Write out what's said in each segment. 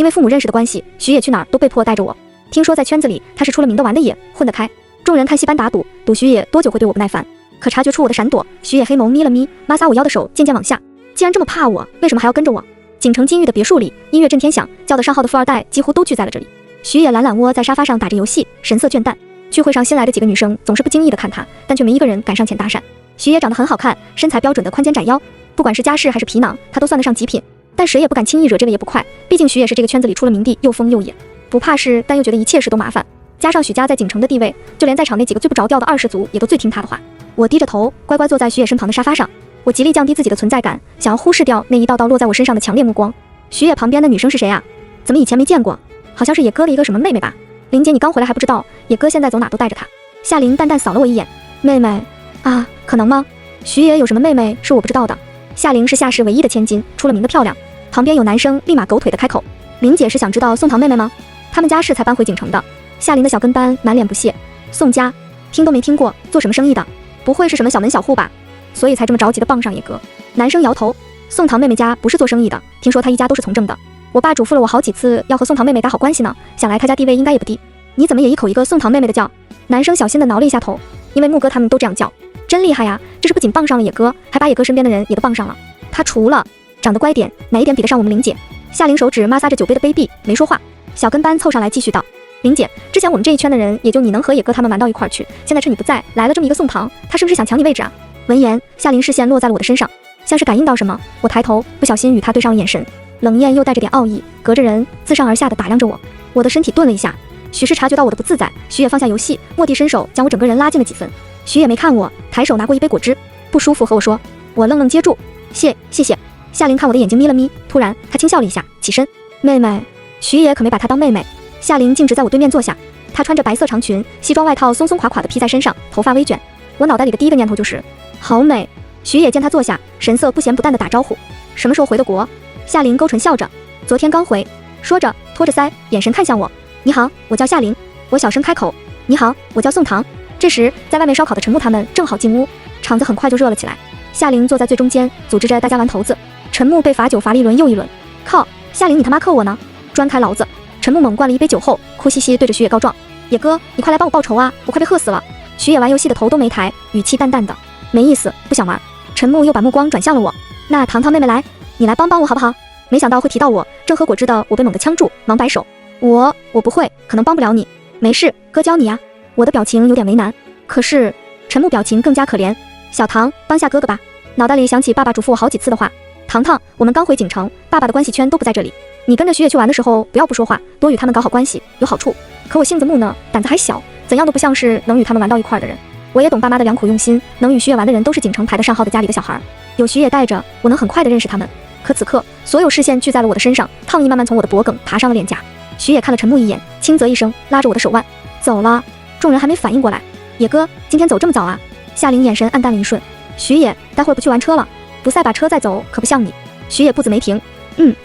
因为父母认识的关系，徐野去哪儿都被迫带着我。听说在圈子里他是出了名的玩的野，混得开。众人看戏班打赌，赌徐野多久会对我不耐烦。可察觉出我的闪躲，徐野黑眸眯了眯，摩挲我腰的手渐渐往下。既然这么怕我，为什么还要跟着我？锦城金玉的别墅里，音乐震天响，叫得上号的富二代几乎都聚在了这里。徐野懒懒窝在沙发上打着游戏，神色倦淡。聚会上新来的几个女生总是不经意地看他，但却没一个人敢上前搭讪。徐野长得很好看，身材标准的宽肩窄腰，不管是家世还是皮囊，他都算得上极品。但谁也不敢轻易惹这个也不快，毕竟徐野是这个圈子里出了名的又疯又野，不怕事，但又觉得一切事都麻烦。加上许家在锦城的地位，就连在场那几个最不着调的二世族也都最听他的话。我低着头，乖乖坐在徐野身旁的沙发上。我极力降低自己的存在感，想要忽视掉那一道道落在我身上的强烈目光。徐野旁边的女生是谁啊？怎么以前没见过？好像是野哥的一个什么妹妹吧？林姐，你刚回来还不知道，野哥现在走哪都带着她。夏琳淡淡扫了我一眼，妹妹啊，可能吗？徐野有什么妹妹是我不知道的？夏琳是夏氏唯一的千金，出了名的漂亮。旁边有男生立马狗腿的开口，林姐是想知道宋唐妹妹吗？他们家是才搬回锦城的。夏琳的小跟班满脸不屑，宋家听都没听过，做什么生意的？不会是什么小门小户吧？所以才这么着急的傍上野哥。男生摇头，宋唐妹妹家不是做生意的，听说她一家都是从政的。我爸嘱咐了我好几次要和宋唐妹妹打好关系呢，想来她家地位应该也不低。你怎么也一口一个宋唐妹妹的叫？男生小心的挠了一下头，因为木哥他们都这样叫。真厉害呀，这是不仅傍上了野哥，还把野哥身边的人也都傍上了。他除了长得乖点，哪一点比得上我们林姐？夏琳手指摩挲着酒杯的杯壁，没说话。小跟班凑上来继续道，林姐，之前我们这一圈的人也就你能和野哥他们玩到一块儿去，现在趁你不在，来了这么一个宋唐，他是不是想抢你位置啊？闻言，夏琳视线落在了我的身上，像是感应到什么，我抬头不小心与他对上了眼神，冷艳又带着点傲意，隔着人自上而下的打量着我。我的身体顿了一下，许是察觉到我的不自在，徐野放下游戏，蓦地伸手将我整个人拉近了几分。徐野没看我，抬手拿过一杯果汁，不舒服和我说。我愣愣接住，谢谢。夏琳看我的眼睛眯了眯，突然她轻笑了一下，起身。妹妹。徐野可没把她当妹妹。夏琳径直在我对面坐下，她穿着白色长裙，西装外套松松垮垮的披在身上，头发微卷。我脑袋里的第一个念头就是好美。徐野见她坐下，神色不咸不淡的打招呼，什么时候回的国？夏琳勾唇笑着，昨天刚回。说着托着腮，眼神看向我。你好，我叫夏琳。我小声开口，你好，我叫宋唐。这时在外面烧烤的陈木他们正好进屋，场子很快就热了起来。夏琳坐在最中间，组织着大家玩骰子。陈木被罚酒罚了一轮又一轮。靠，夏琳你他妈克我呢，专开老子。陈木猛灌了一杯酒后，哭兮兮对着徐野告状，野哥你快来帮我报仇啊，我快被喝死了。徐野玩游戏的头都没抬，语气淡淡的，没意思，不想玩。陈木又把目光转向了我，那糖糖妹妹来，你来帮我好不好？没想到会提到我，正喝果汁的我被猛地呛住，忙摆手，我不会，可能帮不了你。没事，哥教你呀。我的表情有点为难，可是陈木表情更加可怜，小唐帮下哥哥吧。脑袋里想起爸爸嘱咐我好几次的话，糖糖，我们刚回锦城，爸爸的关系圈都不在这里，你跟着徐野去玩的时候不要不说话，多与他们搞好关系有好处。可我性子木讷，胆子还小，怎样都不像是能与他们玩到一块的人。我也懂爸妈的良苦用心，能与徐野玩的人都是锦城排得上号的家里的小孩，有徐野带着，我能很快的认识他们。可此刻所有视线聚在了我的身上，烫意慢慢从我的脖颈爬上了脸颊。徐野看了陈木一眼，轻啧一声，拉着我的手腕走了。众人还没反应过来，野哥今天走这么早啊？夏琳眼神暗淡了一瞬，徐野待会儿不去玩车了，不赛把车再走可不像你。徐野步子没停，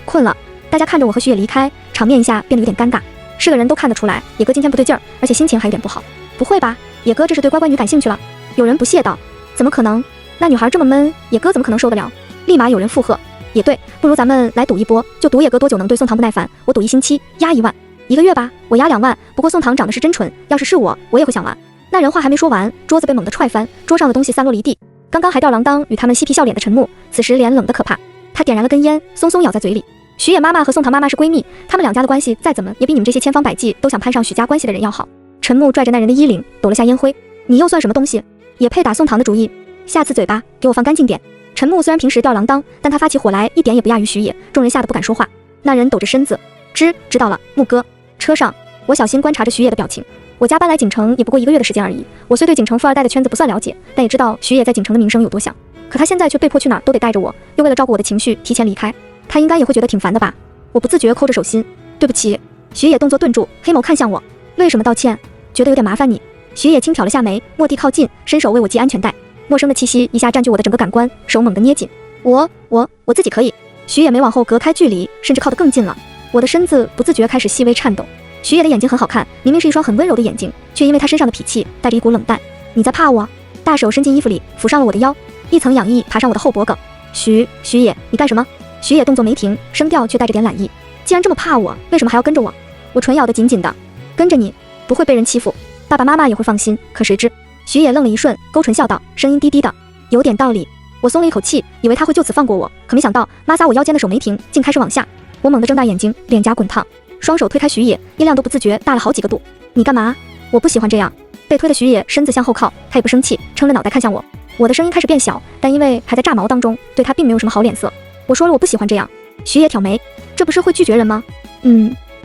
困了。大家看着我和徐野离开，场面一下变得有点尴尬，是个人都看得出来野哥今天不对劲儿，而且心情还有点不好。不会吧，野哥这是对乖乖女感兴趣了？有人不屑道，怎么可能，那女孩这么闷，野哥怎么可能受得了？立马有人附和，也对，不如咱们来赌一波，就赌野哥多久能对宋唐不耐烦，我赌1星期压1万，1个月吧，我压2万。不过宋唐长得是真蠢，要是我也会想玩。那人话还没说完，桌子被猛地踹翻，桌上的东西散落了一地。刚刚还吊郎当与他们嬉皮笑脸的陈木，此时脸冷得可怕，他点燃了根烟，松松咬在嘴里。徐野妈妈和宋唐妈妈是闺蜜，他们两家的关系再怎么也比你们这些千方百计都想攀上许家关系的人要好。陈木拽着那人的衣领，抖了下烟灰，你又算什么东西，也配打宋唐的主意？下次嘴巴给我放干净点。陈木虽然平时吊郎当，但他发起火来一点也不亚于徐野，众人吓得不敢说话。那人抖着身子，知道了，木哥。车上，我小心观察着徐野的表情。我家搬来锦城也不过1个月的时间而已，我虽对锦城富二代的圈子不算了解，但也知道徐野在锦城的名声有多响。可他现在却被迫去哪儿都得带着我，又为了照顾我的情绪提前离开，他应该也会觉得挺烦的吧？我不自觉抠着手心，对不起。徐野动作顿住，黑眸看向我，为什么道歉？觉得有点麻烦你。徐野轻挑了下眉，蓦地靠近，伸手为我系安全带。陌生的气息一下占据我的整个感官，手猛地捏紧。我自己可以。徐野没往后隔开距离，甚至靠得更近了。我的身子不自觉开始细微颤抖。徐野的眼睛很好看，明明是一双很温柔的眼睛，却因为他身上的痞气带着一股冷淡。你在怕我？大手伸进衣服里，抚上了我的腰，一层痒意爬上我的后脖颈。徐野，你干什么？徐野动作没停，声调却带着点懒意。既然这么怕我，为什么还要跟着我？我唇咬得紧紧的，跟着你不会被人欺负，爸爸妈妈也会放心。可谁知，徐野愣了一瞬，勾唇笑道，声音低低的，有点道理。我松了一口气，以为他会就此放过我，可没想到抹撒我腰间的手没停，竟开始往下。我猛地睁大眼睛，脸颊滚烫，双手推开徐野，音量都不自觉大了好几个度。你干嘛？我不喜欢这样。被推的徐野身子向后靠，他也不生气，撑着脑袋看向我。我的声音开始变小，但因为还在炸毛当中，对他并没有什么好脸色。我说了我不喜欢这样。徐野挑眉，这不是会拒绝人吗？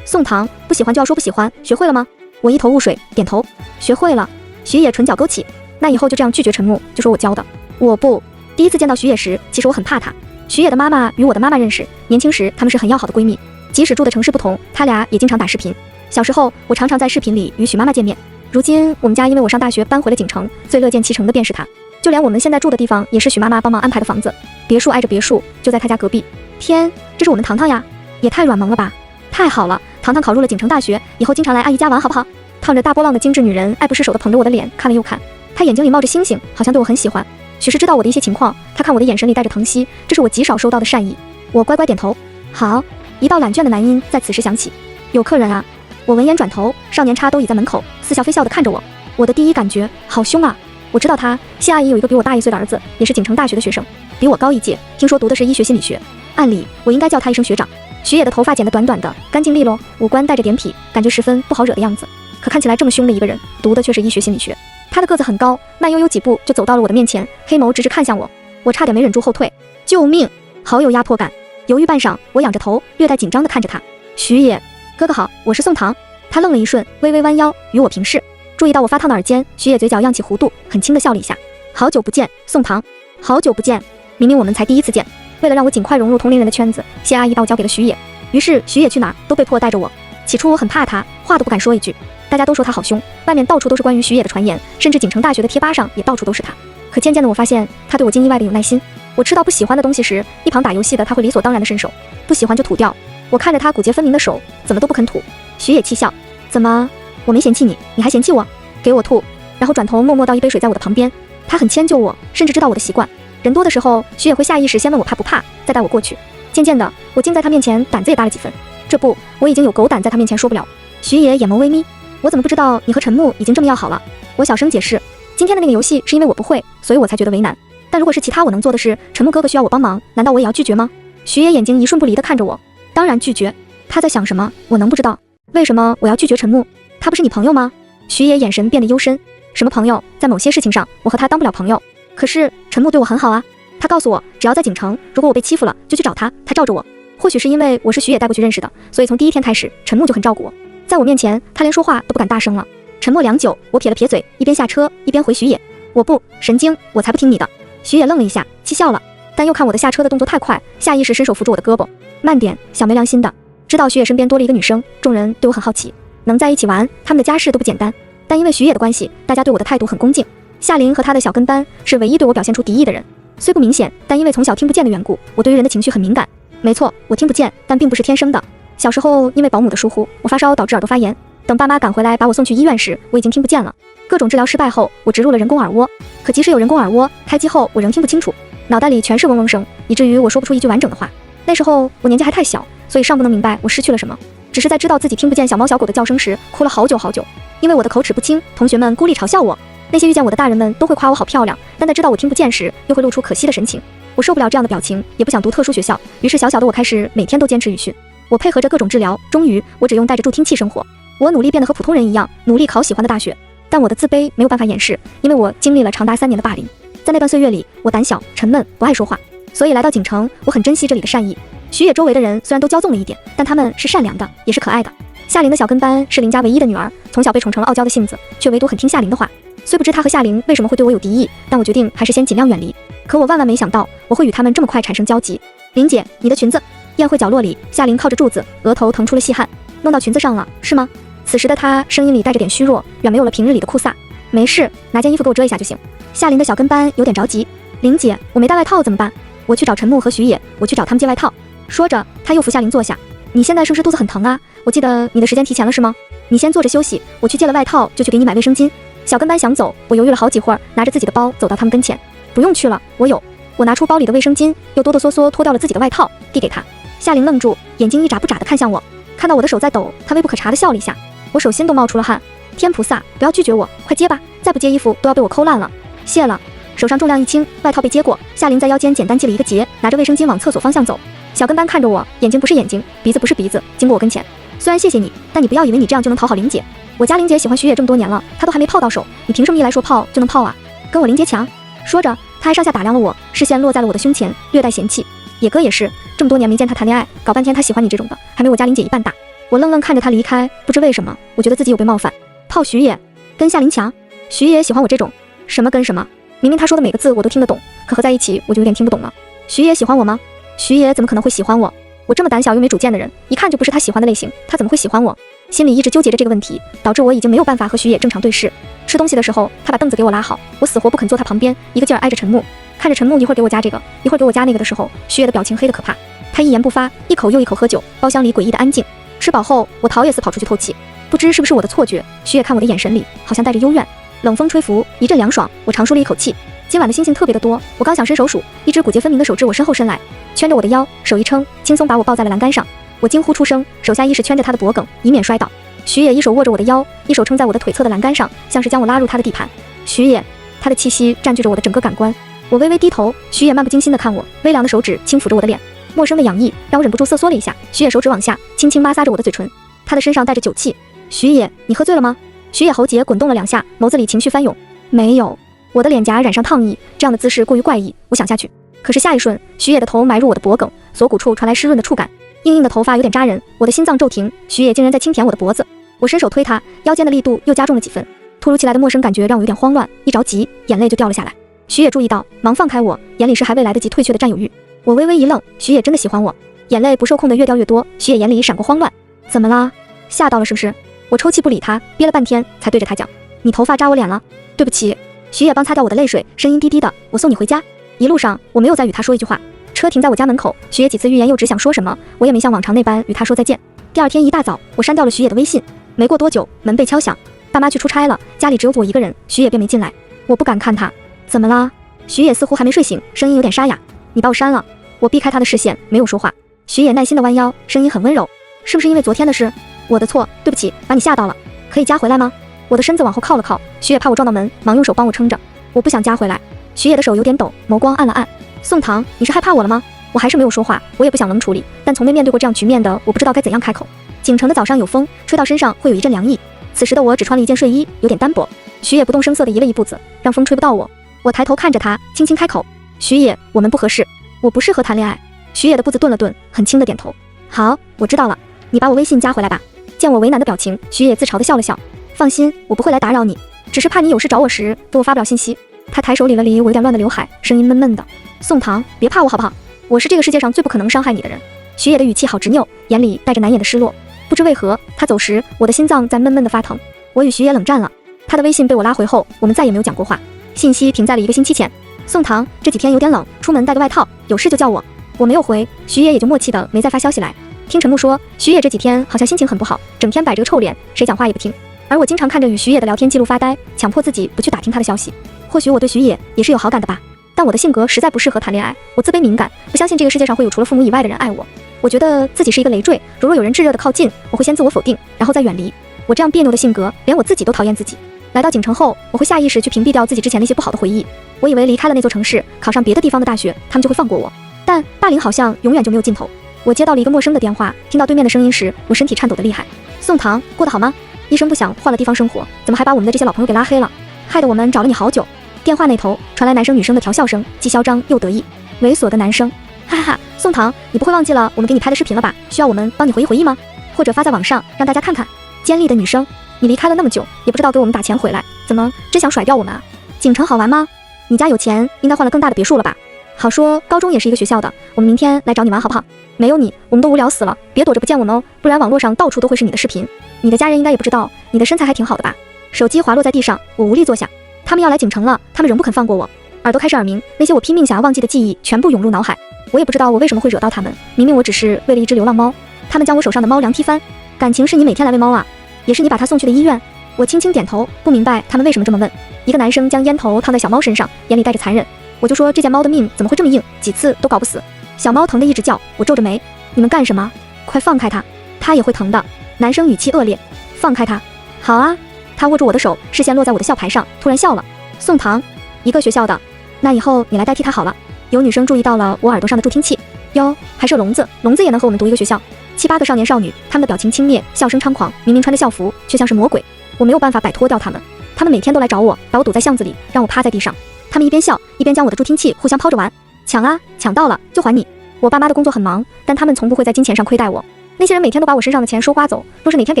宋唐，不喜欢就要说不喜欢，学会了吗？我一头雾水，点头，学会了。徐野唇角勾起，那以后就这样拒绝陈木，就说我教的。我不。第一次见到徐野时，其实我很怕他。徐野的妈妈与我的妈妈认识，年轻时她们是很要好的闺蜜，即使住的城市不同，她俩也经常打视频。小时候我常常在视频里与许妈妈见面。如今我们家因为我上大学搬回了锦城，最乐见其成的便是她。就连我们现在住的地方也是许妈妈帮忙安排的房子，别墅挨着别墅，就在她家隔壁。天，这是我们糖糖呀，也太软萌了吧！太好了，糖糖考入了锦城大学，以后经常来阿姨家玩好不好？烫着大波浪的精致女人爱不释手地捧着我的脸看了又看，她眼睛里冒着星星，好像对我很喜欢。许是知道我的一些情况，她看我的眼神里带着疼惜，这是我极少收到的善意。我乖乖点头，好。一道懒倦的男音在此时响起，有客人啊！我闻言转头，少年叉都倚在门口，似笑非笑地看着我。我的第一感觉好凶啊！我知道他，谢阿姨有一个比我大1岁的儿子，也是锦城大学的学生，比我高一届，听说读的是医学心理学。按理我应该叫他一声学长。徐野的头发剪得短短的，干净利落，五官带着点痞，感觉十分不好惹的样子。可看起来这么凶的一个人，读的却是医学心理学。他的个子很高，慢悠悠几步就走到了我的面前，黑眸直直看向我，我差点没忍住后退。救命！好有压迫感。犹豫半晌，我仰着头，略带紧张地看着他。徐野，哥哥好，我是宋唐。他愣了一瞬，微微弯腰与我平视。注意到我发烫的耳尖，徐野嘴角漾起弧度，很轻地笑了一下。好久不见，宋唐。好久不见。明明我们才第一次见。为了让我尽快融入同龄人的圈子，谢阿姨把我交给了徐野。于是徐野去哪儿都被迫带着我。起初我很怕他，话都不敢说一句。大家都说他好凶，外面到处都是关于徐野的传言，甚至锦城大学的贴吧上也到处都是他。可渐渐的我发现他对我竟意外的有耐心。我吃到不喜欢的东西时，一旁打游戏的他会理所当然的伸手，不喜欢就吐掉。我看着他骨节分明的手，怎么都不肯吐。徐野气笑，怎么我没嫌弃你，你还嫌弃我？给我吐。然后转头默默倒一杯水在我的旁边。他很迁就我，甚至知道我的习惯。人多的时候，徐野会下意识先问我怕不怕，再带我过去。渐渐的，我竟在他面前胆子也大了几分。这不，我已经有狗胆在他面前说不了。徐野眼眸微眯，我怎么不知道你和陈木已经这么要好了？我小声解释，今天的那个游戏是因为我不会，所以我才觉得为难。但如果是其他我能做的事，陈木哥哥需要我帮忙，难道我也要拒绝吗？徐野眼睛一瞬不离地看着我，当然拒绝。他在想什么，我能不知道？为什么我要拒绝陈木？他不是你朋友吗？徐野眼神变得幽深，什么朋友？在某些事情上，我和他当不了朋友。可是陈木对我很好啊，他告诉我，只要在锦城，如果我被欺负了，就去找他，他罩着我。或许是因为我是徐野带过去认识的，所以从第一天开始，陈木就很照顾我。在我面前，他连说话都不敢大声了。沉默良久，我撇了撇嘴，一边下车一边回徐野。我不，神经，我才不听你的。徐野愣了一下，气笑了，但又看我的下车的动作太快，下意识伸手扶住我的胳膊。慢点，小没良心的。知道徐野身边多了一个女生，众人对我很好奇，能在一起玩，他们的家世都不简单。但因为徐野的关系，大家对我的态度很恭敬。夏琳和她的小跟班是唯一对我表现出敌意的人，虽不明显，但因为从小听不见的缘故，我对于人的情绪很敏感。没错，我听不见，但并不是天生的。小时候因为保姆的疏忽，我发烧导致耳朵发炎。等爸妈赶回来把我送去医院时，我已经听不见了。各种治疗失败后，我植入了人工耳蜗。可即使有人工耳蜗，开机后我仍听不清楚，脑袋里全是嗡嗡声，以至于我说不出一句完整的话。那时候我年纪还太小，所以尚不能明白我失去了什么，只是在知道自己听不见小猫小狗的叫声时，哭了好久好久。因为我的口齿不清，同学们孤立嘲笑我。那些遇见我的大人们都会夸我好漂亮，但在知道我听不见时，又会露出可惜的神情。我受不了这样的表情，也不想读特殊学校，于是小小的我开始每天都坚持语训。我配合着各种治疗，终于我只用带着助听器生活。我努力变得和普通人一样，努力考喜欢的大学，但我的自卑没有办法掩饰，因为我经历了长达3年的霸凌。在那段岁月里，我胆小沉闷，不爱说话，所以来到锦城，我很珍惜这里的善意。徐野周围的人虽然都骄纵了一点，但他们是善良的，也是可爱的。夏琳的小跟班是林家唯一的女儿，从小被宠成了傲娇的性子，却唯独很听夏琳的话。虽不知她和夏琳为什么会对我有敌意，但我决定还是先尽量远离。可我万万没想到，我会与他们这么快产生交集。琳姐，你的裙子。宴会角落里，夏琳靠着柱子，额头腾出了细汗，弄到裙子上了，是吗？此时的她声音里带着点虚弱，远没有了平日里的酷飒。没事，拿件衣服给我遮一下就行。夏琳的小跟班有点着急，琳姐，我没带外套怎么办？我去找陈木和徐野，我去找他们借外套。说着，他又扶夏琳坐下。你现在是不是肚子很疼啊？我记得你的时间提前了是吗？你先坐着休息，我去借了外套就去给你买卫生巾。小跟班想走，我犹豫了好几会儿，拿着自己的包走到他们跟前。不用去了，我有。我拿出包里的卫生巾，又哆哆嗦嗦脱掉了自己的外套，递给他。夏琳愣住，眼睛一眨不眨地看向我，看到我的手在抖，她微不可察地笑了一下。我手心都冒出了汗。天菩萨，不要拒绝我，快接吧，再不接衣服都要被我抠烂了。谢了。手上重量一轻，外套被接过，夏琳在腰间简单系了一个结，拿着卫生巾往厕所方向走。小跟班看着我，眼睛不是眼睛，鼻子不是鼻子，经过我跟前。虽然谢谢你，但你不要以为你这样就能讨好琳姐。我家琳姐喜欢徐野这么多年了，她都还没泡到手，你凭什么一来说泡就能泡啊？跟我琳姐抢？说着，她还上下打量了我，视线落在了我的胸前，略带嫌弃。野哥也是，这么多年没见他谈恋爱，搞半天他喜欢你这种的，还没我家琳姐一半大。我愣愣看着他离开，不知为什么，我觉得自己有被冒犯。泡徐野，跟夏琳抢？徐野喜欢我这种？什么跟什么？明明他说的每个字我都听得懂，可合在一起我就有点听不懂了。徐野喜欢我吗？徐野怎么可能会喜欢我？我这么胆小又没主见的人，一看就不是他喜欢的类型，他怎么会喜欢我？心里一直纠结着这个问题，导致我已经没有办法和徐野正常对视。吃东西的时候，他把凳子给我拉好，我死活不肯坐他旁边，一个劲儿挨着陈木，看着陈木一会儿给我加这个，一会儿给我加那个的时候，徐野的表情黑得可怕。他一言不发，一口又一口喝酒，包厢里诡异的安静。吃饱后，我逃也似跑出去透气。不知是不是我的错觉，徐野看我的眼神里好像带着幽怨。冷风吹拂，一阵凉爽，我长舒了一口气。今晚的心情特别的多，我刚想伸手数，一只骨节分明的手至我身后伸来，圈着我的腰，手一撑，轻松把我抱在了栏杆上。我惊呼出声，手下意识圈着他的脖颈，以免摔倒。徐野一手握着我的腰，一手撑在我的腿侧的栏杆上，像是将我拉入他的地盘。徐野，他的气息占据着我的整个感官。我微微低头，徐野漫不经心地看我，微凉的手指轻抚着我的脸，陌生的痒意让我忍不住瑟缩了一下。徐野手指往下，轻轻摩挲着我的嘴唇，他的身上带着酒气。徐野，你喝醉了吗？徐野喉结滚动了2下，眸子里情绪翻涌。没有。我的脸颊染上烫意，这样的姿势过于怪异，我想下去。可是下一瞬，徐野的头埋入我的脖颈，锁骨处传来湿润的触感，硬硬的头发有点扎人，我的心脏骤停。徐野竟然在轻舔我的脖子，我伸手推他，腰间的力度又加重了几分。突如其来的陌生感觉让我有点慌乱，一着急，眼泪就掉了下来。徐野注意到，忙放开我，眼里是还未来得及退却的占有欲。我微微一愣，徐野真的喜欢我？眼泪不受控的越掉越多，徐野眼里闪过慌乱。怎么啦？吓到了是不是？我抽泣不理他，憋了半天才对着他讲，你头发扎我脸了，对不起。徐野帮擦掉我的泪水，声音低低的，我送你回家。一路上我没有再与他说一句话，车停在我家门口，徐野几次欲言又止想说什么，我也没像往常那般与他说再见。第二天一大早，我删掉了徐野的微信。没过多久，门被敲响，爸妈去出差了，家里只有我一个人，徐野便没进来。我不敢看他。怎么啦？徐野似乎还没睡醒，声音有点沙哑。你把我删了。我避开他的视线，没有说话。徐野耐心的弯腰，声音很温柔。是不是因为昨天的事？我的错，对不起，把你吓到了。可以加回来吗？我的身子往后靠了靠，徐野怕我撞到门，忙用手帮我撑着。我不想加回来。徐野的手有点抖，眸光暗了暗。宋唐，你是害怕我了吗？我还是没有说话，我也不想冷处理，但从没面对过这样局面的我不知道该怎样开口。锦城的早上有风，吹到身上会有一阵凉意。此时的我只穿了一件睡衣，有点单薄。徐野不动声色地移了一步子，让风吹不到我。我抬头看着他，轻轻开口：徐野，我们不合适，我不适合谈恋爱。徐野的步子顿了顿，很轻的点头。好，我知道了，你把我微信加回来吧。见我为难的表情，徐野自嘲地笑了笑。放心，我不会来打扰你，只是怕你有事找我时给我发不了信息。他抬手理了理我有点乱的刘海，声音闷闷的。宋唐，别怕我好不好？我是这个世界上最不可能伤害你的人。徐野的语气好执拗，眼里带着难掩的失落。不知为何，他走时我的心脏在闷闷的发疼。我与徐野冷战了，他的微信被我拉回后，我们再也没有讲过话。信息停在了1个星期前。宋唐，这几天有点冷，出门带个外套，有事就叫我。我没有回，徐野也就默契的没再发消息来。听陈木说，徐野这几天好像心情很不好，整天摆着个臭脸，谁讲话也不听。而我经常看着与徐野的聊天记录发呆，强迫自己不去打听他的消息。或许我对徐野也是有好感的吧，但我的性格实在不适合谈恋爱，我自卑敏感，不相信这个世界上会有除了父母以外的人爱我。我觉得自己是一个累赘，如若有人炙热的靠近，我会先自我否定，然后再远离。我这样别扭的性格，连我自己都讨厌自己。来到锦城后，我会下意识去屏蔽掉自己之前那些不好的回忆。我以为离开了那座城市，考上别的地方的大学，他们就会放过我，但霸凌好像永远就没有尽头。我接到了一个陌生的电话，听到对面的声音时，我身体颤抖得厉害。宋唐，过得好吗？一声不响换了地方生活，怎么还把我们的这些老朋友给拉黑了？害得我们找了你好久。电话那头传来男生女生的调笑声，既嚣张又得意。猥琐的男生，哈哈哈！宋唐，你不会忘记了我们给你拍的视频了吧？需要我们帮你回忆回忆吗？或者发在网上让大家看看？尖利的女生，你离开了那么久，也不知道给我们打钱回来，怎么真想甩掉我们啊？锦城好玩吗？你家有钱，应该换了更大的别墅了吧？好说，高中也是一个学校的，我们明天来找你玩好不好？没有你，我们都无聊死了，别躲着不见我们哦，不然网络上到处都会是你的视频。你的家人应该也不知道，你的身材还挺好的吧？手机滑落在地上，我无力坐下。他们要来锦城了，他们仍不肯放过我，耳朵开始耳鸣，那些我拼命想要忘记的记忆全部涌入脑海。我也不知道我为什么会惹到他们，明明我只是为了一只流浪猫，他们将我手上的猫粮踢翻。感情是你每天来喂猫啊？也是你把它送去的医院？我轻轻点头，不明白他们为什么这么问。一个男生将烟头烫在小猫身上，眼里带着残忍。我就说这件猫的命怎么会这么硬，几次都搞不死。小猫疼得一直叫，我皱着眉。你们干什么？快放开他，他也会疼的。男生语气恶劣，放开他。好啊。他握住我的手，视线落在我的校牌上，突然笑了。宋唐，一个学校的，那以后你来代替他好了。有女生注意到了我耳朵上的助听器，哟，还是聋子，聋子也能和我们读一个学校。7、8个少年少女，他们的表情轻蔑，笑声猖狂，明明穿着校服，却像是魔鬼。我没有办法摆脱掉他们，他们每天都来找我，把我堵在巷子里，让我趴在地上。他们一边笑，一边将我的助听器互相抛着玩。抢啊，抢到了就还你。我爸妈的工作很忙，但他们从不会在金钱上亏待我。那些人每天都把我身上的钱收刮走，若是哪天给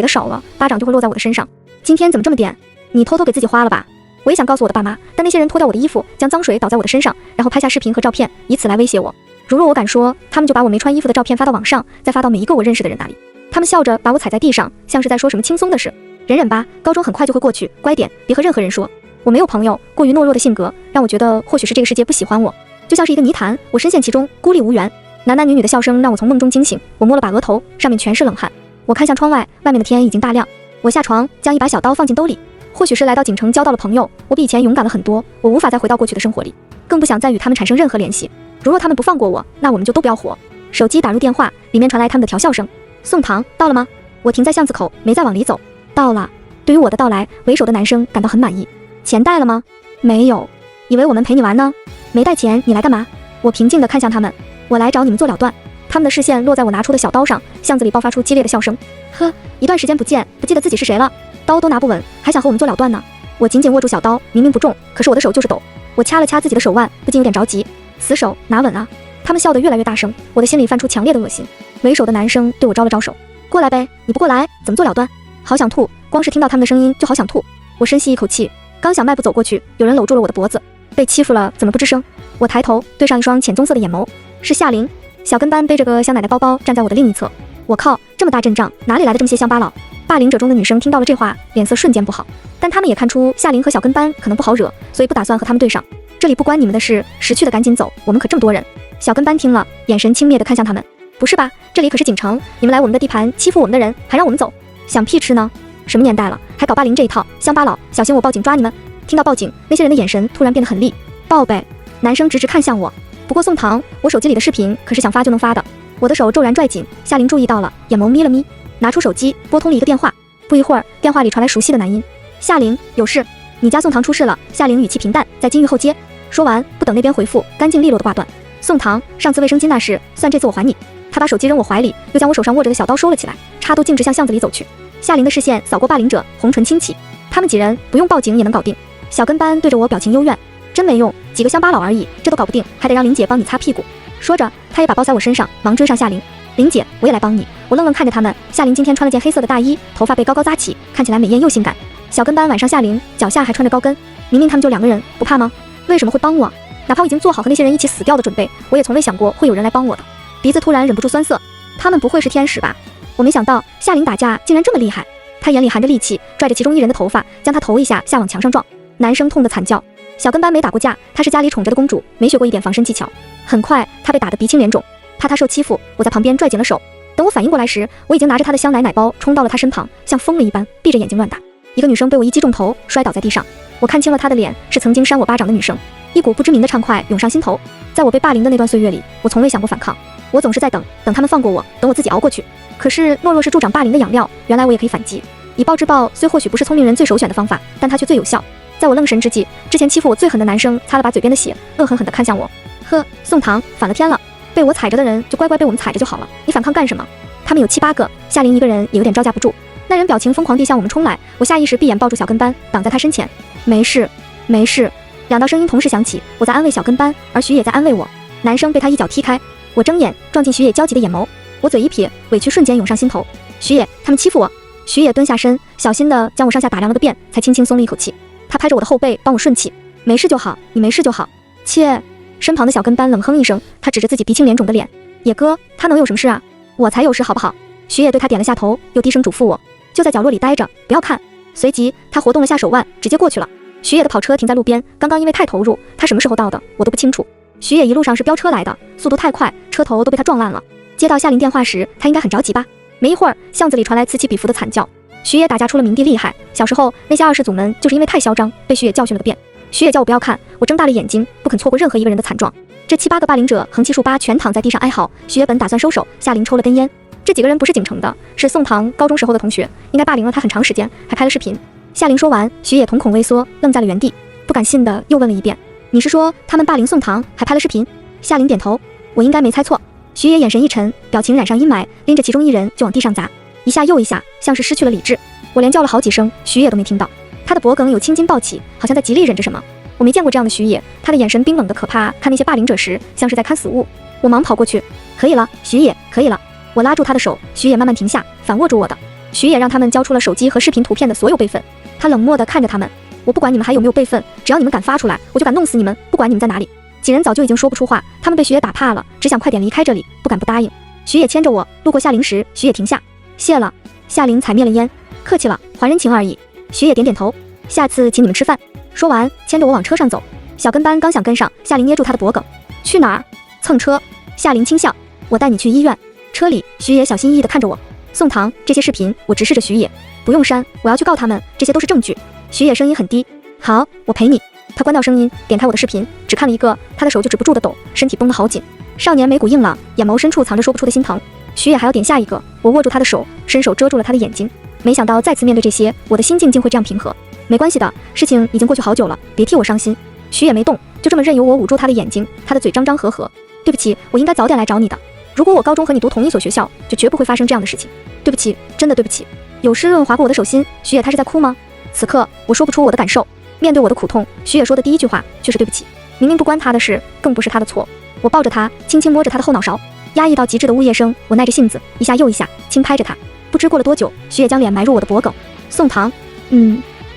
的少了，巴掌就会落在我的身上。今天怎么这么点？你偷偷给自己花了吧？我也想告诉我的爸妈，但那些人脱掉我的衣服，将脏水倒在我的身上，然后拍下视频和照片，以此来威胁我。如若我敢说，他们就把我没穿衣服的照片发到网上，再发到每一个我认识的人那里。他们笑着把我踩在地上，像是在说什么轻松的事。忍忍吧，高中很快就会过去，乖点，别和任何人说。我没有朋友，过于懦弱的性格让我觉得或许是这个世界不喜欢我，就像是一个泥潭，我深陷其中，孤立无援。男男女女的笑声让我从梦中惊醒，我摸了把额头，上面全是冷汗。我看向窗外，外面的天已经大亮。我下床，将一把小刀放进兜里。或许是来到锦城交到了朋友，我比以前勇敢了很多。我无法再回到过去的生活里，更不想再与他们产生任何联系。如若他们不放过我，那我们就都不要活。手机打入电话，里面传来他们的调笑声。宋唐，到了吗？我停在巷子口，没再往里走。到了。对于我的到来，为首的男生感到很满意。钱带了吗？没有。以为我们陪你玩呢？没带钱，你来干嘛？我平静地看向他们。我来找你们做了断。他们的视线落在我拿出的小刀上，巷子里爆发出激烈的笑声。呵，一段时间不见，不记得自己是谁了。刀都拿不稳，还想和我们做了断呢？我紧紧握住小刀，明明不重，可是我的手就是抖。我掐了掐自己的手腕，不禁有点着急。死手，拿稳啊！他们笑得越来越大声，我的心里泛出强烈的恶心。为首的男生对我招了招手，过来呗，你不过来，怎么做了断？好想吐，光是听到他们的声音就好想吐。我深吸一口气，刚想迈步走过去，有人搂住了我的脖子。被欺负了，怎么不吱声？我抬头，对上一双浅棕色的眼眸，是夏琳。小跟班背着个香奶奶包包站在我的另一侧。我靠，这么大阵仗，哪里来的这么些乡巴佬？霸凌者中的女生听到了这话，脸色瞬间不好，但他们也看出夏琳和小跟班可能不好惹，所以不打算和他们对上。这里不关你们的事，识趣的赶紧走，我们可这么多人。小跟班听了，眼神轻蔑地看向他们。不是吧，这里可是锦城，你们来我们的地盘欺负我们的人，还让我们走，想屁吃呢？什么年代了，还搞霸凌这一套？乡巴佬，小心我报警抓你们！听到报警，那些人的眼神突然变得很厉。报呗！男生直直看向我。不过宋唐，我手机里的视频可是想发就能发的。我的手骤然拽紧，夏琳注意到了，眼眸眯了眯，拿出手机拨通了一个电话。不一会儿，电话里传来熟悉的男音：夏琳，有事，你家宋唐出事了。夏琳语气平淡，在金玉后街。说完，不等那边回复，干净利落的挂断。宋唐，上次卫生巾那事，算这次我还你。他把手机扔我怀里，又将我手上握着的小刀收了起来，插兜径直向巷子里走去。夏琳的视线扫过霸凌者，红唇轻启，他们几人不用报警也能搞定。小跟班对着我表情幽怨，真没用，几个乡巴佬而已，这都搞不定，还得让林姐帮你擦屁股。说着，他也把包塞我身上，忙追上夏琳。林姐，我也来帮你。我愣愣看着他们。夏琳今天穿了件黑色的大衣，头发被高高扎起，看起来美艳又性感。小跟班挽上夏琳，脚下还穿着高跟。明明他们就2个人，不怕吗？为什么会帮我？哪怕我已经做好和那些人一起死掉的准备，我也从未想过会有人来帮我的。鼻子突然忍不住酸涩，他们不会是天使吧？我没想到夏琳打架竟然这么厉害。他眼里含着戾气，拽着其中一人的头发，将他头一下下往墙上撞。男生痛得惨叫。小跟班没打过架，她是家里宠着的公主，没学过一点防身技巧。很快，她被打得鼻青脸肿。怕她受欺负，我在旁边拽紧了手。等我反应过来时，我已经拿着她的香奶奶包冲到了她身旁，像疯了一般闭着眼睛乱打。一个女生被我一击中头，摔倒在地上。我看清了她的脸，是曾经扇我巴掌的女生。一股不知名的畅快涌上心头。在我被霸凌的那段岁月里，我从未想过反抗，我总是在等他们放过我，等我自己熬过去。可是懦弱是助长霸凌的养料，原来我也可以反击。以暴制暴虽或许不是聪明人最首选的方法，但它却最有效。在我愣神之际，之前欺负我最狠的男生擦了把嘴边的血，恶狠狠地看向我。呵，宋唐，反了天了！被我踩着的人就乖乖被我们踩着就好了，你反抗干什么？他们有7、8个，夏琳一个人也有点招架不住。那人表情疯狂地向我们冲来，我下意识闭眼抱住小跟班，挡在他身前。没事，没事。2道声音同时响起，我在安慰小跟班，而徐野在安慰我。男生被他一脚踢开，我睁眼撞进徐野焦急的眼眸，我嘴一撇，委屈瞬间涌上心头。徐野，他们欺负我！徐野蹲下身，小心地将我上下打量了个遍，才轻轻松了一口气。他拍着我的后背，帮我顺气。没事就好，你没事就好。切！身旁的小跟班冷哼一声，他指着自己鼻青脸肿的脸。野哥，他能有什么事啊？我才有事好不好？徐野对他点了下头，又低声嘱咐我，就在角落里待着，不要看。随即他活动了下手腕，直接过去了。徐野的跑车停在路边，刚刚因为太投入，他什么时候到的我都不清楚。徐野一路上是飙车来的，速度太快，车头都被他撞烂了。接到夏琳电话时，他应该很着急吧？没一会儿，巷子里传来此起彼伏的惨叫。徐野打架出了名的厉害，小时候那些二世祖们就是因为太嚣张，被徐野教训了个遍。徐野叫我不要看，我睁大了眼睛，不肯错过任何一个人的惨状。这7、8个霸凌者横七竖八全躺在地上哀嚎。徐野本打算收手，夏琳抽了根烟。这几个人不是锦城的，是宋唐高中时候的同学，应该霸凌了他很长时间，还拍了视频。夏琳说完，徐野瞳孔微缩，愣在了原地，不敢信的又问了一遍：“你是说他们霸凌宋唐，还拍了视频？”夏琳点头，我应该没猜错。徐野眼神一沉，表情染上阴霾，拎着其中一人就往地上砸，一下又一下，像是失去了理智。我连叫了好几声，徐野都没听到。他的脖梗有青筋暴起，好像在极力忍着什么。我没见过这样的徐野，他的眼神冰冷的可怕，看那些霸凌者时像是在看死物。我忙跑过去，可以了，徐野，可以了。我拉住他的手，徐野慢慢停下，反握住我的。徐野让他们交出了手机和视频图片的所有备份。他冷漠地看着他们，我不管你们还有没有备份，只要你们敢发出来，我就敢弄死你们，不管你们在哪里。几人早就已经说不出话，他们被徐野打怕了，只想快点离开这里，不敢不答应。徐野牵着我路过夏琳时，徐野停下，谢了。夏琳踩灭了烟，客气了，还人情而已。徐野点点头，下次请你们吃饭。说完，牵着我往车上走。小跟班刚想跟上，夏琳捏住他的脖梗，去哪儿？蹭车。夏琳轻笑，我带你去医院。车里，徐野小心翼翼地看着我。宋唐，这些视频我直视着徐野，不用删，我要去告他们，这些都是证据。徐野声音很低，好，我陪你。他关掉声音，点开我的视频，只看了一个，他的手就止不住的抖，身体绷得好紧。少年眉骨硬朗，眼眸深处藏着说不出的心疼。徐野还要点下一个，我握住他的手，伸手遮住了他的眼睛。没想到再次面对这些，我的心境竟会这样平和。没关系的，事情已经过去好久了，别替我伤心。徐野没动，就这么任由我捂住他的眼睛，他的嘴张张合合。对不起，我应该早点来找你的。如果我高中和你读同一所学校，就绝不会发生这样的事情。对不起，真的对不起。有湿润划过我的手心。徐野他是在哭吗？此刻我说不出我的感受。面对我的苦痛，徐野说的第一句话却是对不起。明明不关他的事，更不是他的错。我抱着他，轻轻摸着他的后脑勺，压抑到极致的呜咽声，我耐着性子，一下又一下轻拍着他。不知过了多久，徐野将脸埋入我的脖梗。宋唐，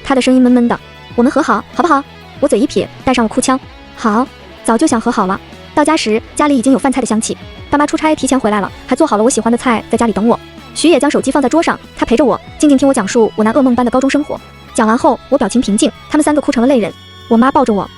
他的声音闷闷的。我们和好，好不好？我嘴一撇，带上了哭腔。好，早就想和好了。到家时，家里已经有饭菜的香气。爸妈出差提前回来了，还做好了我喜欢的菜，在家里等我。徐野将手机放在桌上，他陪着我，静静听我讲述我那噩梦般的高中生活。讲完后，我表情平静，他们3个哭成了泪人。我妈抱着我，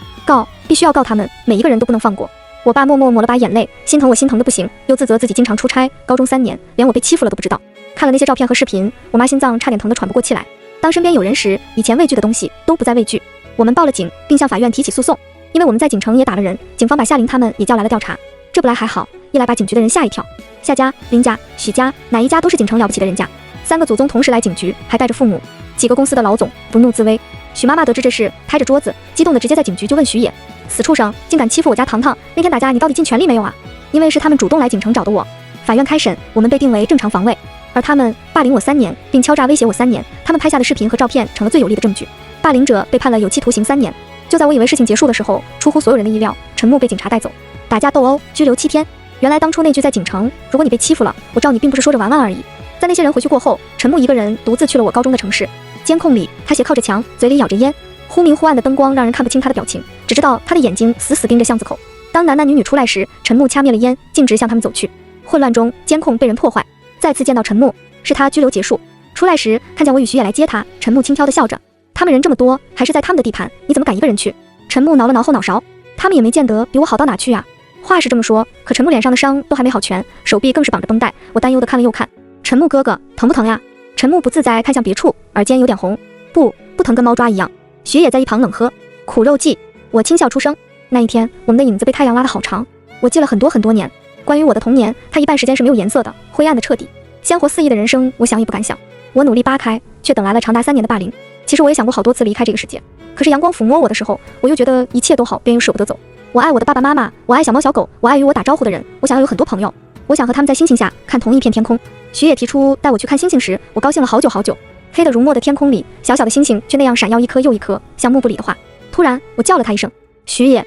必须要告他们，每一个人都不能放过。我爸默默抹了把眼泪，心疼我心疼的不行，又自责自己经常出差，高中3年，连我被欺负了都不知道。看了那些照片和视频，我妈心脏差点疼得喘不过气来。当身边有人时，以前畏惧的东西都不再畏惧。我们报了警，并向法院提起诉讼，因为我们在锦城也打了人，警方把夏琳他们也叫来了调查。这不来还好，一来把警局的人吓一跳。夏家、林家、许家，哪一家都是锦城了不起的人家，3个祖宗同时来警局，还带着父母。几个公司的老总不怒自威。许妈妈得知这事，拍着桌子，激动的直接在警局就问徐野：“死畜生，竟敢欺负我家糖糖！那天打架你到底尽全力没有啊？”因为是他们主动来锦城找的我。法院开审，我们被定为正常防卫，而他们霸凌我3年，并敲诈威胁我3年。他们拍下的视频和照片成了最有力的证据。霸凌者被判了有期徒刑3年。就在我以为事情结束的时候，出乎所有人的意料，陈木被警察带走。打架斗殴，拘留7天。原来当初那句在锦城，如果你被欺负了，我罩你并不是说着玩玩而已。在那些人回去过后，陈木一个人独自去了我高中的城市。监控里，他斜靠着墙，嘴里咬着烟，忽明忽暗的灯光让人看不清他的表情，只知道他的眼睛死死盯着巷子口。当男男女女出来时，陈木掐灭了烟，径直向他们走去。混乱中，监控被人破坏。再次见到陈木，是他拘留结束。出来时，看见我与徐野来接他，陈木轻佻地笑着：“他们人这么多，还是在他们的地盘，你怎么敢一个人去？”陈木挠了挠后脑勺，他们也没见得比我好到哪去啊。话是这么说，可陈木脸上的伤都还没好全，手臂更是绑着绷带。我担忧地看了又看，陈木哥哥，疼不疼呀？陈木不自在看向别处，耳尖有点红。不疼，跟猫抓一样。徐野在一旁冷喝：“苦肉计。”我轻笑出声。那一天，我们的影子被太阳拉得好长，我记了很多年。关于我的童年，它一半时间是没有颜色的，灰暗的彻底。鲜活肆意的人生，我想也不敢想。我努力扒开，却等来了长达3年的霸凌。其实我也想过好多次离开这个世界，可是阳光抚摸我的时候，我又觉得一切都好，便又舍不得走。我爱我的爸爸妈妈，我爱小猫小狗，我爱与我打招呼的人，我想要有很多朋友，我想和他们在星星下看同一片天空。徐野提出带我去看星星时，我高兴了好久好久。黑得如墨的天空里，小小的星星却那样闪耀一颗又一颗，像幕布里的画。突然，我叫了他一声：“徐野。”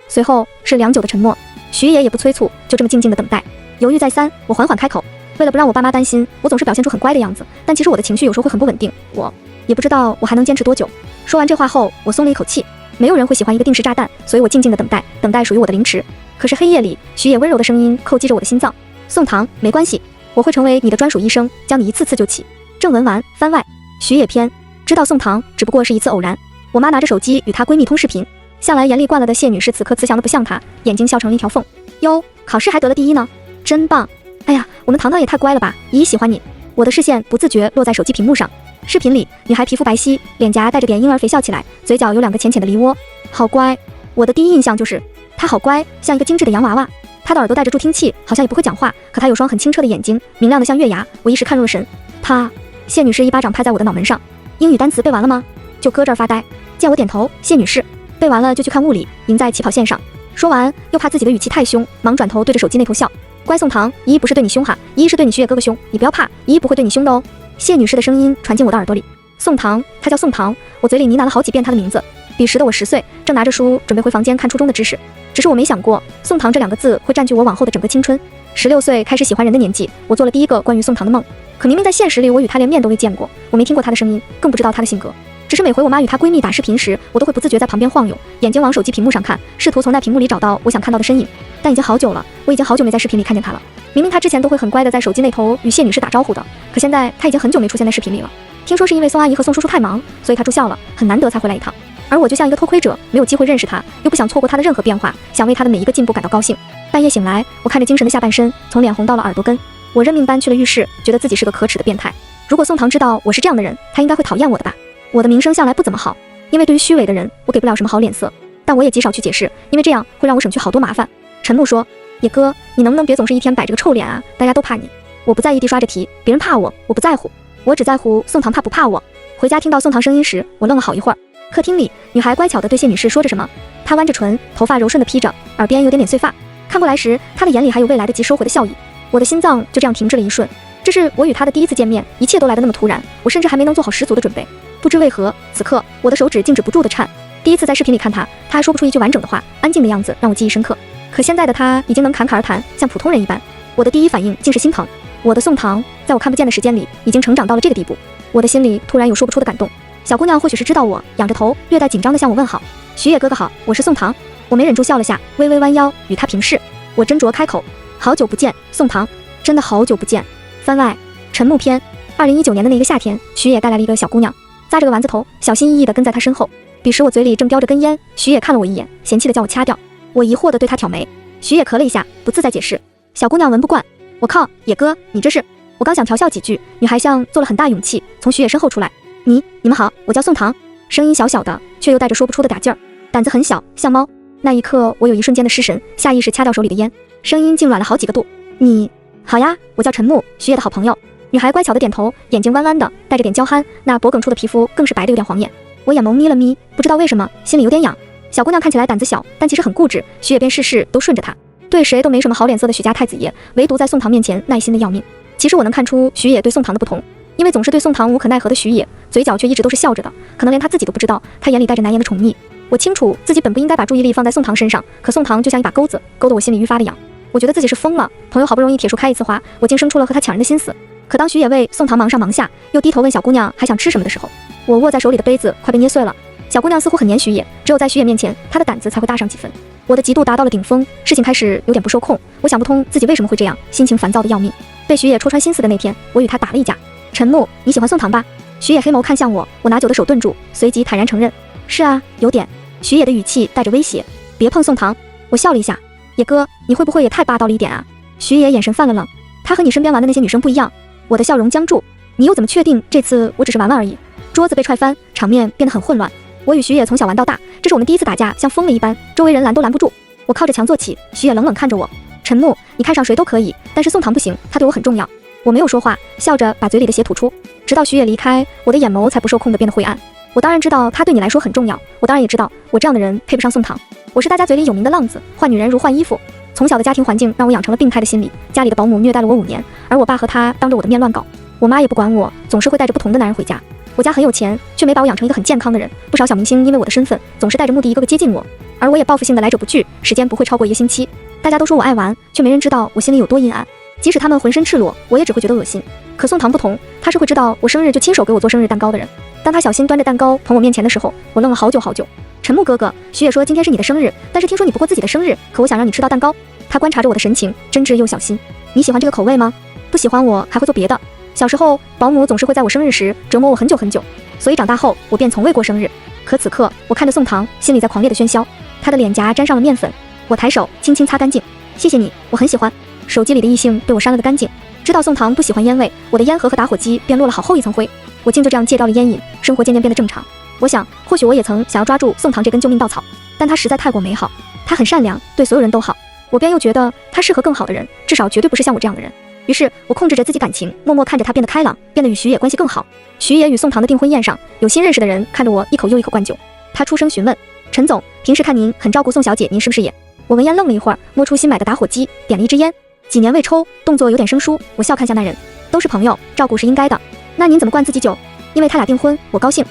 随后是良久的沉默。徐野也不催促，就这么静静的等待。犹豫再三，我缓缓开口。为了不让我爸妈担心，我总是表现出很乖的样子，但其实我的情绪有时候会很不稳定。我也不知道我还能坚持多久。说完这话后，我松了一口气。没有人会喜欢一个定时炸弹，所以我静静的等待，等待属于我的凌迟。可是黑夜里，徐野温柔的声音叩击着我的心脏：“宋唐，没关系，我会成为你的专属医生，将你一次次救起。”正文完，番外。徐野篇。知道宋唐只不过是一次偶然。我妈拿着手机与她闺蜜通视频，向来严厉惯了的谢女士此刻慈祥的不像她，眼睛笑成了一条缝。哟，考试还得了第1呢，真棒！哎呀，我们糖糖也太乖了吧，姨喜欢你。我的视线不自觉落在手机屏幕上。视频里，女孩皮肤白皙，脸颊带着点婴儿肥笑起来，嘴角有2个浅浅的梨窝，好乖。我的第一印象就是，他好乖，像一个精致的洋娃娃。他的耳朵带着助听器，好像也不会讲话，可他有双很清澈的眼睛，明亮的像月牙，我一时看入了神。他，谢女士一巴掌拍在我的脑门上。英语单词背完了吗？就搁这儿发呆。见我点头，谢女士。背完了就去看物理，赢在起跑线上。说完又怕自己的语气太凶，忙转头对着手机那头笑。乖宋唐，姨姨不是对你凶哈，姨姨是对你徐野哥哥凶，你不要怕，姨姨不会对你凶的哦。谢女士的声音传进我的耳朵里。宋唐，她叫宋唐，我嘴里呢喃了好几遍她的名字。彼时的我10岁，正拿着书准备回房间看初中的知识，只是我没想过宋唐这2个字会占据我往后的整个青春。16岁开始喜欢人的年纪，我做了第一个关于宋唐的梦。可明明在现实里我与她连面都未见过，我没听过她的声音，更不知道她的性格。只是每回我妈与她闺蜜打视频时，我都会不自觉在旁边晃悠，眼睛往手机屏幕上看，试图从那屏幕里找到我想看到的身影。但已经好久了，我已经好久没在视频里看见她了。明明她之前都会很乖的在手机那头与谢女士打招呼的，可现在她已经很久没出现在视频里了。听说是因为宋阿姨和宋叔叔太忙，所以她住校了，很难得才回来一趟。而我就像一个偷窥者，没有机会认识她，又不想错过她的任何变化，想为她的每一个进步感到高兴。半夜醒来，我看着精神的下半身，从脸红到了耳朵根。我认命般去了浴室，觉得自己是个可耻的变态。如果宋唐知道我是这样的人，他应该会讨厌我的吧。我的名声向来不怎么好，因为对于虚伪的人，我给不了什么好脸色。但我也极少去解释，因为这样会让我省去好多麻烦。陈木说：野哥，你能不能别总是一天摆着个臭脸啊？大家都怕你。我不在意地刷着题，别人怕我，我不在乎，我只在乎宋唐怕不怕我。回家听到宋唐声音时，我愣了好一会儿。客厅里，女孩乖巧地对谢女士说着什么，她弯着唇，头发柔顺地披着，耳边有点点碎发。看过来时，她的眼里还有未来得及收回的笑意。我的心脏就这样停滞了一瞬。这是我与她的第一次见面，一切都来得那么突然，我甚至还没能做好十足的准备。不知为何，此刻我的手指静止不住地颤。第一次在视频里看她，她还说不出一句完整的话，安静的样子让我记忆深刻。可现在的她已经能侃侃而谈，像普通人一般。我的第一反应竟是心疼。我的宋唐，在我看不见的时间里，已经成长到了这个地步。我的心里突然有说不出的感动。小姑娘或许是知道我，仰着头，略带紧张地向我问好：徐野哥哥好，我是宋唐。我没忍住笑了下，微微弯腰与她平视。我斟酌开口：好久不见，宋唐，真的好久不见。番外，陈木篇。2019年的那个夏天，徐野带来了一个小姑娘，扎着个丸子头，小心翼翼地跟在她身后。彼时我嘴里正叼着根烟，徐野看了我一眼，嫌弃地叫我掐掉。我疑惑地对他挑眉，徐野咳了一下，不自在解释。小姑娘闻不惯，我靠，野哥，你这是……我刚想调笑几句，女孩像做了很大勇气，从徐野身后出来。你们好，我叫宋唐。声音小小的，却又带着说不出的嗲劲儿，胆子很小，像猫。那一刻，我有一瞬间的失神，下意识掐掉手里的烟，声音竟软了好几个度。你好呀，我叫陈木，徐野的好朋友。女孩乖巧的点头，眼睛弯弯的，带着点娇憨，那脖梗处的皮肤更是白的有点晃眼。我眼眸眯了眯，不知道为什么心里有点痒。小姑娘看起来胆子小，但其实很固执，徐野便事事都顺着她，对谁都没什么好脸色的许家太子爷，唯独在宋唐面前耐心的要命。其实我能看出徐野对宋唐的不同，因为总是对宋唐无可奈何的徐野，嘴角却一直都是笑着的，可能连他自己都不知道，他眼里带着难言的宠溺。我清楚自己本不应该把注意力放在宋唐身上，可宋唐就像一把钩子，勾得我心里愈发的痒。我觉得自己是疯了，朋友好不容易铁树开一次花，我竟生出了和他抢人的心思。可当徐野为宋唐忙上忙下，又低头问小姑娘还想吃什么的时候，我握在手里的杯子快被捏碎了。小姑娘似乎很黏徐野，只有在徐野面前，她的胆子才会大上几分。我的嫉妒达到了顶峰，事情开始有点不受控，我想不通自己为什么会这样，心情烦躁的要命。被徐野戳穿心思的那天，我与他打了一架。陈木，你喜欢宋唐吧？徐野黑眸看向我，我拿酒的手顿住，随即坦然承认：是啊，有点。徐野的语气带着威胁：别碰宋唐。我笑了一下：野哥，你会不会也太霸道了一点啊？徐野眼神犯了冷：他和你身边玩的那些女生不一样。我的笑容僵住：你又怎么确定这次我只是玩玩而已？桌子被踹翻，场面变得很混乱。我与徐野从小玩到大，这是我们第一次打架，像疯了一般，周围人拦都拦不住。我靠着墙坐起，徐野冷冷看着我：陈木，你看上谁都可以，但是宋唐不行，他对我很重要。我没有说话，笑着把嘴里的血吐出，直到徐野离开，我的眼眸才不受控地变得灰暗。我当然知道他对你来说很重要，我当然也知道我这样的人配不上宋唐。我是大家嘴里有名的浪子，换女人如换衣服。从小的家庭环境让我养成了病态的心理，家里的保姆虐待了我5年，而我爸和他当着我的面乱搞，我妈也不管我，总是会带着不同的男人回家。我家很有钱，却没把我养成一个很健康的人。不少小明星因为我的身份，总是带着目的一个个接近我，而我也报复性的来者不拒，时间不会超过1个星期。大家都说我爱玩，却没人知道我心里有多阴暗。即使他们浑身赤裸，我也只会觉得恶心。可宋唐不同，他是会知道我生日就亲手给我做生日蛋糕的人。当他小心端着蛋糕捧我面前的时候，我愣了好久好久。陈木哥哥，徐野说今天是你的生日，但是听说你不过自己的生日，可我想让你吃到蛋糕。他观察着我的神情，真挚又小心。你喜欢这个口味吗？不喜欢我还会做别的。小时候保姆总是会在我生日时折磨我很久很久，所以长大后我便从未过生日。可此刻我看着宋唐，心里在狂烈的喧嚣。他的脸颊沾上了面粉，我抬手轻轻擦干净。谢谢你，我很喜欢。手机里的异性被我删了个干净。知道宋唐不喜欢烟味，我的烟盒和打火机便落了好厚一层灰。我竟就这样戒掉了烟瘾，生活渐渐变得正常。我想或许我也曾想要抓住宋唐这根救命稻草，但它实在太过美好。他很善良，对所有人都好。我便又觉得他适合更好的人，至少绝对不是像我这样的人。于是我控制着自己感情，默默看着他变得开朗，变得与徐野关系更好。徐野与宋唐的订婚宴上，有新认识的人看着我一口又一口灌酒。他出声询问：“陈总，平时看您很照顾宋小姐，您是不是也？”我闻言愣了一会儿，摸出新买的打火机，点了一支烟。几年未抽，动作有点生疏。我笑看向那人：“都是朋友，照顾是应该的。那您怎么灌自己酒？”因为他俩订婚，我高兴。